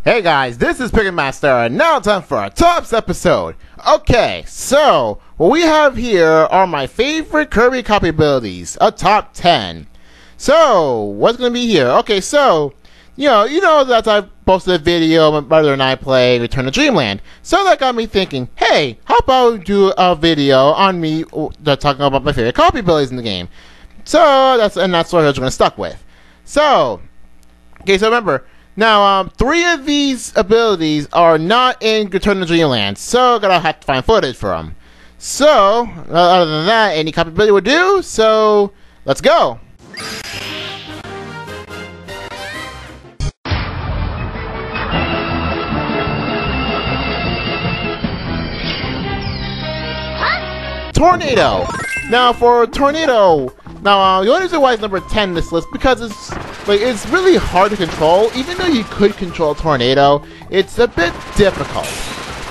Hey guys, this is Pikmin Master, and now time for our tops episode. Okay, so what we have here are my favorite Kirby copy abilities, a top 10. So what's gonna be here? Okay, so you know that I posted a video my brother and I play Return to Dreamland. So that got me thinking, hey, how about do a video on me talking about my favorite copy abilities in the game? So that's what I was gonna stuck with. So okay, so remember. Now, 3 of these abilities are not in Return to Dreamland, so I'm gonna have to find footage for them. So, other than that, any copy ability would do, so let's go! Huh? Tornado! Now, for Tornado, the only reason why it's number 10 in this list, because it's really hard to control. Even though you could control Tornado, it's a bit difficult.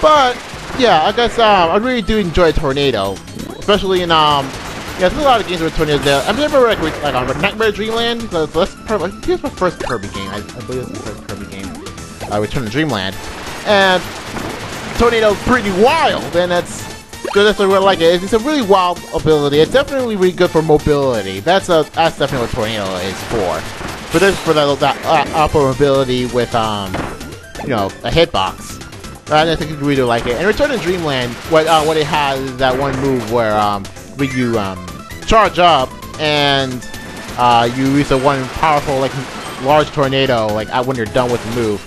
But yeah, I guess I really do enjoy Tornado, especially in there's a lot of games with Tornado there. I remember like on Nightmare Dreamland. Here's my first Kirby game. I believe it's the first Kirby game. Return to Dreamland, and Tornado's pretty wild, and that's what I really like it. It's a really wild ability. It's definitely really good for mobility. That's definitely what Tornado is for. But this for that upper mobility with a hitbox. I think you really like it. And Return to Dreamland, what it has is that one move where you charge up and you use a one powerful large tornado when you're done with the move.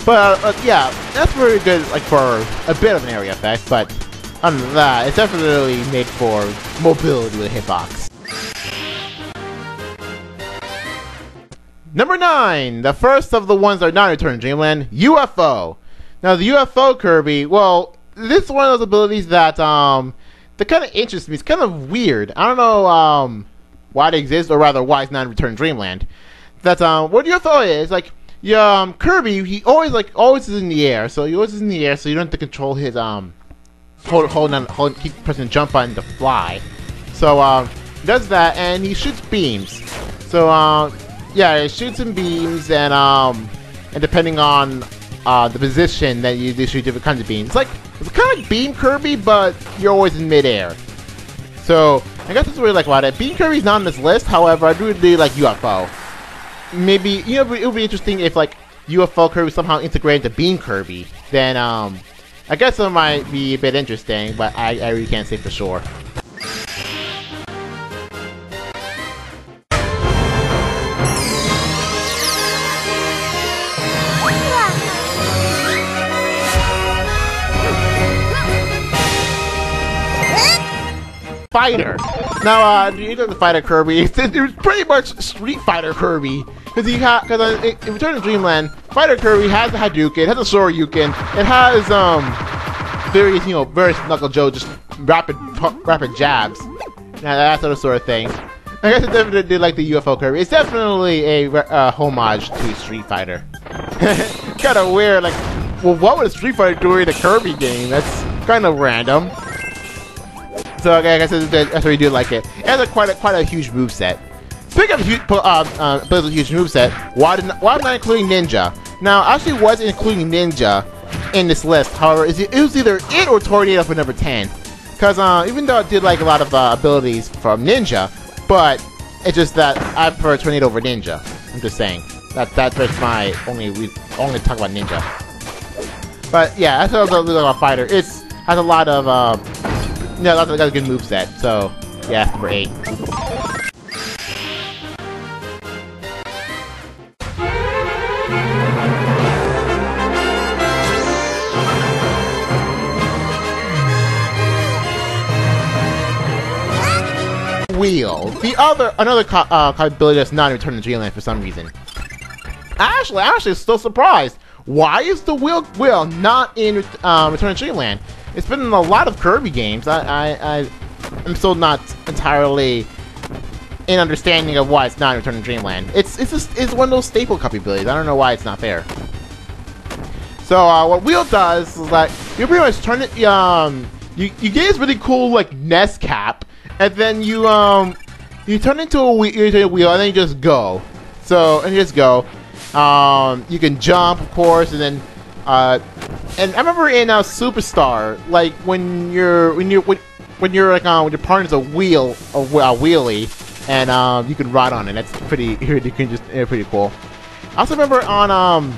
But yeah, that's very good for a bit of an area effect. But other than that, it's definitely made for mobility with a hitbox. Number 9, the first of the ones that are not Return to Dreamland, UFO. Now the UFO Kirby, well, this is one of those abilities that kind of interests me. It's kind of weird. I don't know why it exists, or rather why it's not in Return to Dreamland. That's what UFO is Kirby. He always is in the air, so you don't have to control his keep pressing the jump button to fly. So he does that, and he shoots beams. So yeah, it shoots in beams, and depending on the position that they shoot different kinds of beams. It's kind of like Beam Kirby, but you're always in midair. So I guess that's what I like about it. Beam Kirby's not on this list, however, I do really like UFO. Maybe it would be interesting if UFO Kirby somehow integrated into Beam Kirby. Then I guess it might be a bit interesting, but I really can't say for sure. Fighter. Now, you know the Fighter Kirby. It was pretty much Street Fighter Kirby, because in Return to Dreamland, Fighter Kirby has a Hadouken, it has a Shoryuken, it has various Knuckle Joe, just rapid jabs, that sort of thing. I guess it definitely did like the UFO Kirby. It's definitely a homage to Street Fighter. Kind of weird. Well, what would a Street Fighter do in a Kirby game? That's kind of random. So I guess that's why you do like it. It has quite a huge moveset. Speaking of huge moveset, why am I not including Ninja? Now, I actually was including Ninja in this list. However, it was either it or Tornado for number 10. Because even though it did a lot of abilities from Ninja, but it's just that I prefer Tornado over Ninja. I'm just saying. That's my only talk about Ninja. But yeah, that's what I was about Fighter. It has a lot of that's a good moveset, so yeah, number 8. Wheel. Another ability that's not in Return to Dreamland for some reason. I'm actually still surprised. Why is the wheel not in Return to Dreamland? It's been in a lot of Kirby games. I'm still not entirely in understanding of why it's not in Return to Dreamland. It's one of those staple copy abilities. I don't know why it's not there. So what Wheel does is you pretty much turn it. You get this really cool nest cap, and then you turn into a wheel, and then you just go. You can jump, of course, and then and I remember in Superstar, like when your partner's a wheelie, and you can ride on it. That's pretty cool. I also remember on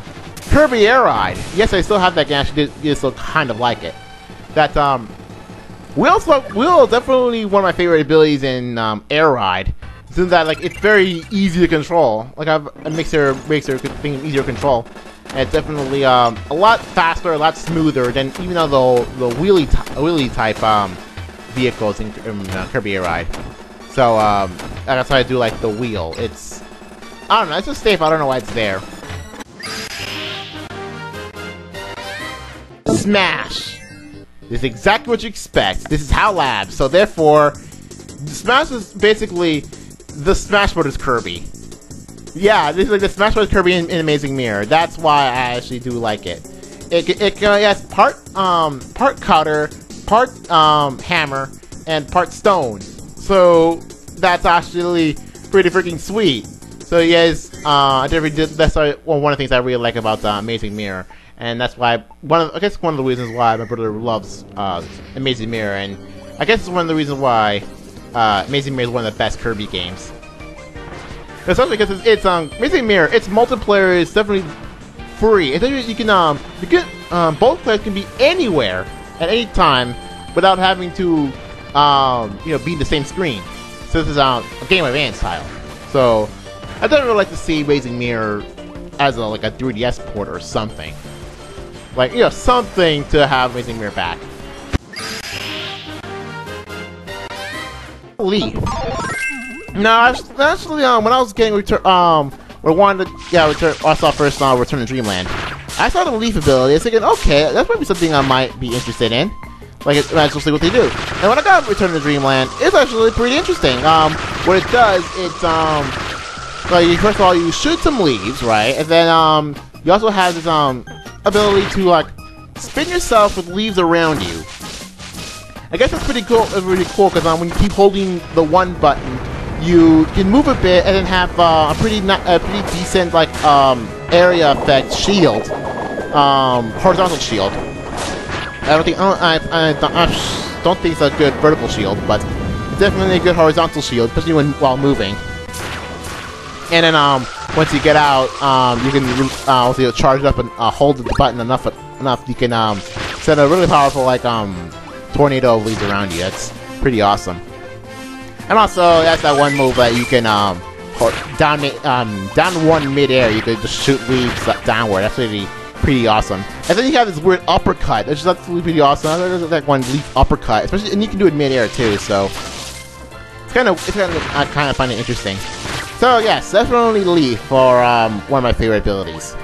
Kirby Air Ride. Yes, I still have that game. I actually still kind of like it. That wheel is definitely one of my favorite abilities in Air Ride. Since that it's very easy to control. Like it makes your thing easier to control. And it's definitely a lot faster, a lot smoother than even though the wheelie type vehicles in Kirby Air Ride. So that's why I do like the wheel. It's I don't know. It's just safe. I don't know why it's there. Smash. This is exactly what you expect. This is HAL Labs. So therefore, Smash is basically the Smash Bros. Kirby. Yeah, this is like the Smash Bros. Kirby in Amazing Mirror. That's why I actually do like it. It has part cutter, part hammer, and part stone. So that's actually pretty freaking sweet. So yes, that's one of the things I really like about Amazing Mirror, and that's why I guess one of the reasons why my brother loves Amazing Mirror, and I guess it's one of the reasons why Amazing Mirror is one of the best Kirby games. Especially because it's Amazing Mirror. Its multiplayer is definitely free. You can both players can be anywhere at any time without having to be in the same screen. So this is a Game of Advance style. So I don't really like to see Amazing Mirror as a 3DS port or something. Something to have Amazing Mirror back. Leaf. No, actually, when I was getting I saw first Return to Dreamland. I saw the Leaf ability. I was thinking, okay, that's probably something I might be interested in. That's actually what they do. And when I got Return to Dreamland, it's actually pretty interesting. What it does, it's first of all, you shoot some leaves, right? And then you also have this ability to spin yourself with leaves around you. I guess that's pretty cool. It's really cool because when you keep holding the one button, you can move a bit and then have a pretty decent area effect shield, horizontal shield. I don't think it's a good vertical shield, but it's definitely a good horizontal shield, especially while moving. And then once you get out, you can also charge it up and hold the button enough. You can send a really powerful tornado of leaves around you. That's pretty awesome. And also, that's that one move that you can down one midair. You can just shoot leaves downward. That's really pretty awesome. And then you have this weird uppercut. That's just absolutely pretty awesome. There's that one leaf uppercut, especially, and you can do it midair too. So it's kind of I kind of find it interesting. So yes, definitely Leaf for one of my favorite abilities.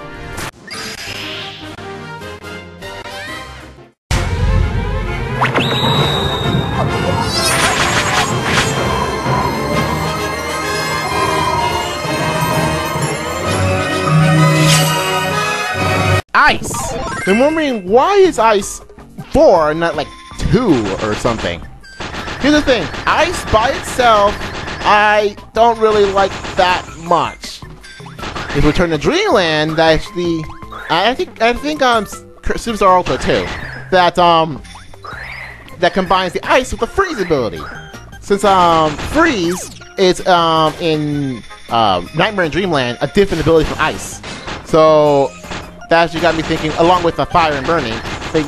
Ice! I'm wondering, why is Ice 4 and not 2 or something? Here's the thing, Ice by itself, I don't really like that much. If we Return to Dreamland, actually, I think Superstar Ultra 2, that combines the Ice with the Freeze ability. Since Freeze is in Nightmare in Dreamland a different ability from Ice, so that actually got me thinking, along with the Fire and Burning,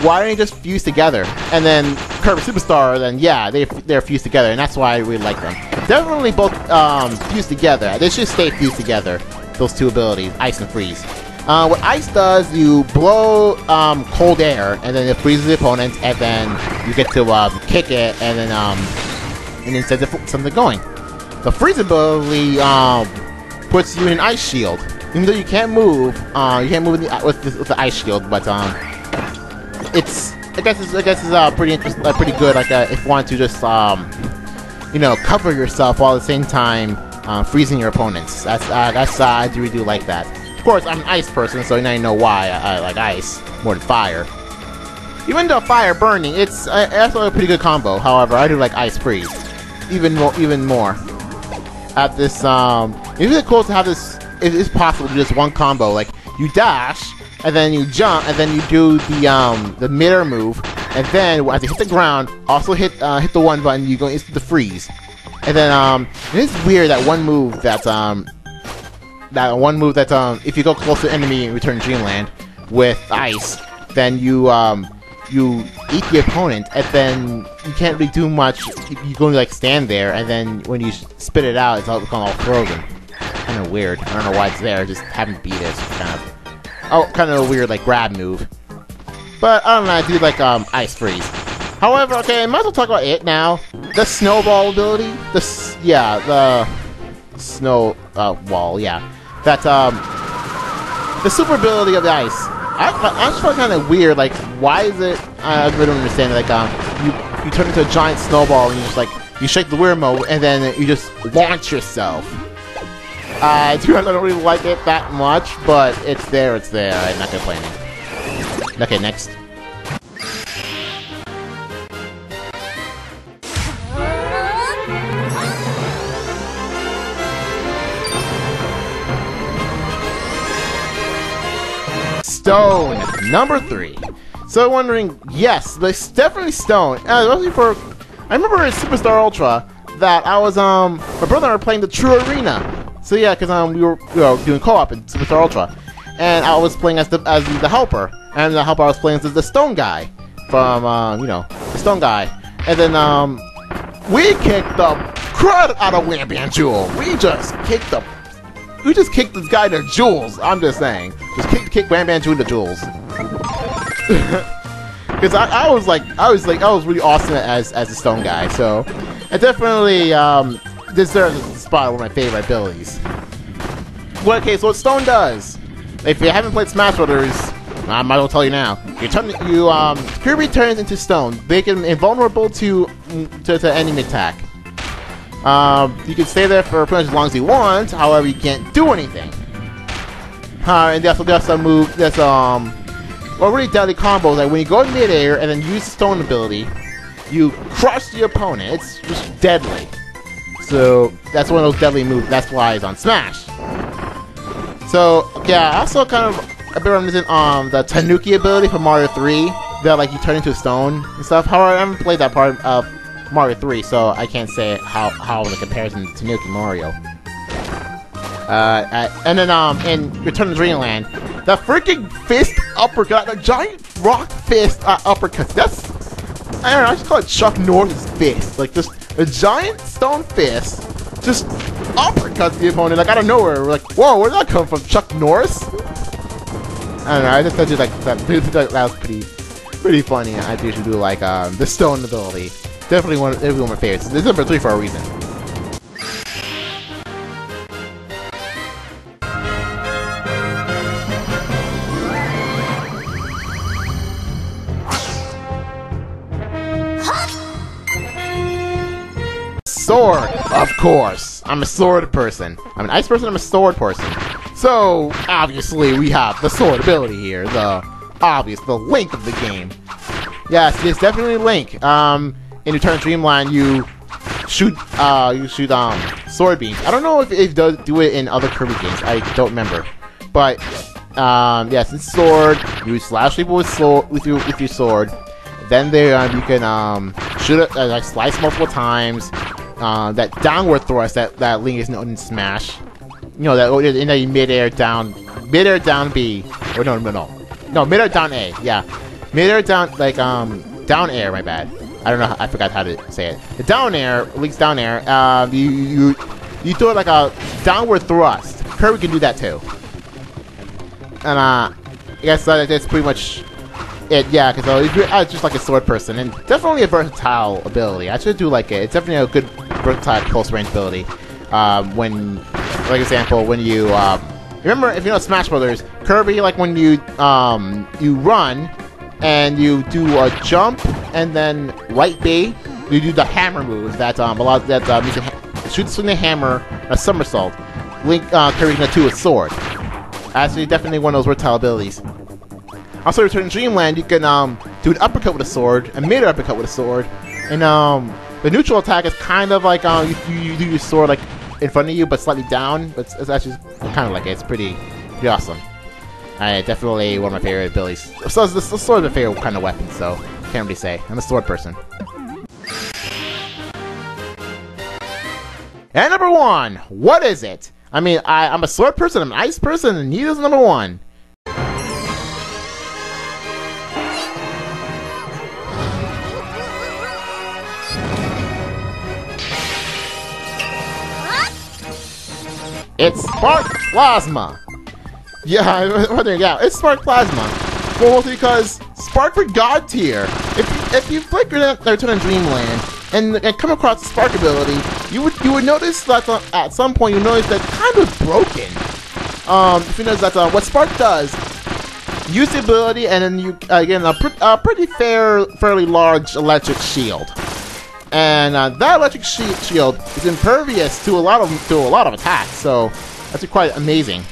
why don't they just fuse together? And then Kirby Superstar, then yeah, they're fused together, and that's why I really like them. Definitely both fused together. They should stay fused together, those two abilities, Ice and Freeze. What Ice does, you blow cold air, and then it freezes the opponent, and then you get to kick it, and then sets something going. The Freeze ability puts you in an Ice Shield. Even though you can't move with the Ice Shield, but I guess it's pretty good. If you want to just cover yourself while at the same time freezing your opponents. I really do like that. Of course, I'm an ice person, so now you know why I like ice more than fire. Even though Fire Burning, it's also a pretty good combo. However, I do like Ice Freeze even more. At this, it's really cool to have this. is possible to do just one combo. Like you dash, and then you jump, and then you do the midair move, and then as you hit the ground, also hit the one button. You go into the freeze, and then it's weird that one move that's if you go close to the enemy in Return to Dreamland with ice, then you eat the opponent, and then you can't really do much. You go like stand there, and then when you spit it out, it's all frozen. Kind of weird. I don't know why it's there. Just haven't beat it. It's kind of a weird like grab move. But I don't know. I do like ice freeze. However, okay, I might as well talk about it now. The snowball ability. The snow wall. Yeah. That's the super ability of the ice. I just find it kind of weird, like, why is it, I really don't understand it, like, you turn into a giant snowball and you just, like, you shake the weird mode and then you just launch yourself. I don't really like it that much, but it's there, I'm not complaining. Okay, next. Stone, number 3. So wondering, yes, it's definitely Stone. Especially I remember in Superstar Ultra that I was my brother and I were playing the True Arena. So yeah, because we were doing co-op in Superstar Ultra, and I was playing as the helper, and the helper I was playing as the Stone guy from the Stone guy, and then we kicked the crud out of Wambam Jewel. We just kicked this guy to jewels. I'm just saying. Just kick Bam Bam Jewel to jewels. Because I was really awesome as the Stone guy. So I definitely deserves a spot one of my favorite abilities. Well, okay, so what Stone does, if you haven't played Smash Brothers, I might as well tell you now. Kirby turns into Stone, making him invulnerable to enemy attack. You can stay there for pretty much as long as you want, however, you can't do anything. And there's some move, there's really deadly combos, like when you go in mid-air and then use the Stone ability, you crush the opponent. It's just deadly. So, that's one of those deadly moves, that's why it's on Smash. So, yeah, also kind of a bit reminiscent on the Tanuki ability from Mario 3, that like you turn into a stone and stuff. However, I haven't played that part of Mario 3, so I can't say how the comparison to Tanuki Mario. And then in Return to Dreamland, the freaking fist uppercut, the giant rock fist uppercut. That's, I don't know, I just call it Chuck Norris's fist. Like just a giant stone fist, just uppercuts the opponent like out of nowhere. We're like, whoa, where did that come from? Chuck Norris? I don't know. I just thought like that was pretty funny. I usually do like the stone ability. Definitely one of my favorites. This is number 3 for a reason. Sword, of course. I'm a sword person. I'm an ice person. I'm a sword person. So obviously we have the sword ability here. The Link of the game. Yes, it's definitely Link. In Return to Dreamland, you shoot sword beams. I don't know if it does do it in other Kirby games. I don't remember. But yes, in Sword, you slash people with your sword. Then there you can shoot it like slice multiple times. That downward thrust that Link is known in Smash. You know that in a midair down B or no midair down A. Yeah, midair down like down air. My bad. I don't know. I forgot how to say it. The down air, Link's down air. You throw it like a downward thrust. Kirby can do that too. And I guess that's pretty much it. Yeah, because I was just like a sword person, and definitely a versatile ability. I should do like it. It's definitely a good versatile close range ability. When, for example, when you remember if you know Smash Brothers, Kirby, like when you run and you do a jump and then right B, you do the hammer move that shoots from the hammer, a somersault. Link Kirby's gonna do a sword. Actually, definitely one of those versatile abilities. Also, Return to Dreamland, you can do an uppercut with a sword, a mid uppercut with a sword, and the neutral attack is kind of like you do your sword like in front of you, but slightly down. It's actually kind of like it. It's pretty awesome. Definitely one of my favorite abilities. So it's the sword is my favorite kind of weapon, so can't really say. I'm a sword person. And number 1, what is it? I mean, I'm a sword person, I'm an ice person, and he is number 1. It's Spark Plasma! Yeah, I'm wondering, yeah, it's Spark Plasma. Well, mostly because Spark for God tier. If you flick Return on Dreamland and come across the Spark ability, you would notice that at some point you notice that kind of broken. If you notice that what Spark does, use the ability and then you get a pretty fairly large electric shield. And that electric shield is impervious to a lot of attacks, so that's quite amazing.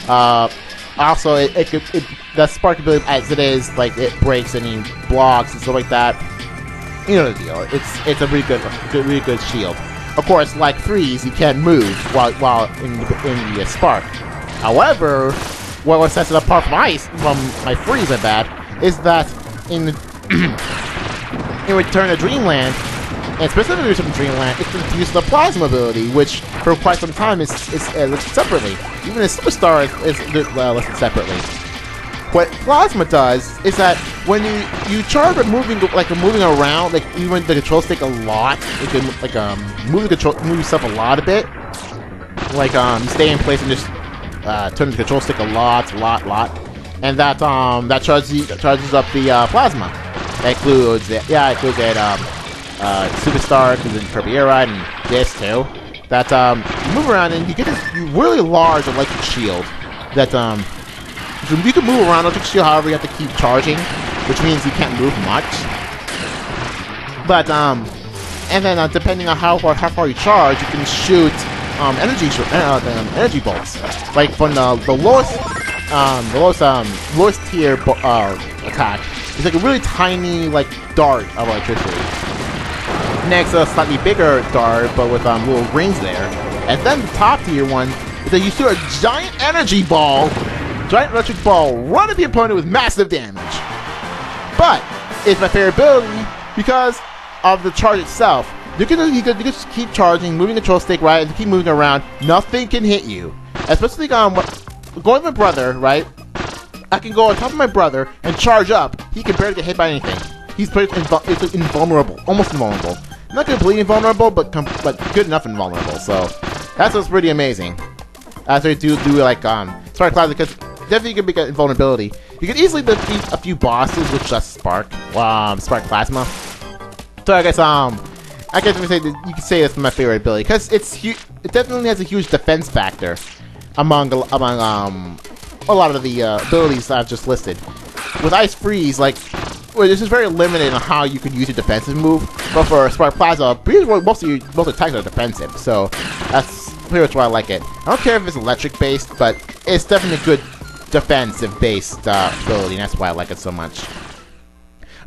Also, the Spark ability as it is, like it breaks any blocks and stuff like that. You know the deal. It's a really good shield. Of course, like Freeze, you can't move while in the Spark. However, what sets it apart from my Freeze, I bet, is that in Return to Dreamland, and specifically Return to Dreamland, it introduced the Plasma ability, which for quite some time is listed separately. Even the Superstar is listed separately. What Plasma does is that when you charge by moving around, like even the control stick a lot, you can move yourself a bit. Like you stay in place and just turn the control stick a lot, and that charges up the Plasma. That includes Superstar, includes Kirby Air Ride, and this too. That you move around and you get this really large electric shield. That you can move around electric shield, however you have to keep charging, which means you can't move much. But and then depending on how far you charge, you can shoot energy bolts. Like from the lowest tier attack. It's like a really tiny dart of electricity. Next, a slightly bigger dart, but with little rings there. And then the top tier one is that you shoot a giant electric ball right at the opponent with massive damage. But it's my favorite ability because of the charge itself. You can just keep charging, moving the control stick right, and keep moving around. Nothing can hit you. Especially going with my brother, right? I can go on top of my brother and charge up. He can barely get hit by anything. He's pretty invulnerable, almost invulnerable. Not completely invulnerable, but good enough invulnerable. So that's what's pretty amazing. As I do Spark Plasma, because definitely you can make an invulnerability. You can easily defeat a few bosses with just Spark Plasma. So I guess you can say that's my favorite ability because it definitely has a huge defense factor among a lot of the abilities that I've just listed. With Ice Freeze, this is very limited on how you can use a defensive move, but for Spark Plasma, most attacks are defensive, so that's pretty much why I like it. I don't care if it's electric based, but it's definitely a good defensive based ability, and that's why I like it so much.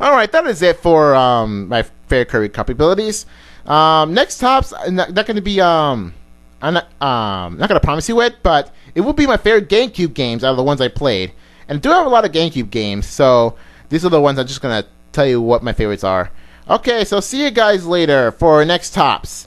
Alright, that is it for my favorite Kirby copy abilities. Next tops, not going to be I'm not going to promise you it, but it will be my favorite GameCube games out of the ones I played. And I do have a lot of GameCube games, so these are the ones I'm just going to tell you what my favorites are. Okay, so see you guys later for next tops.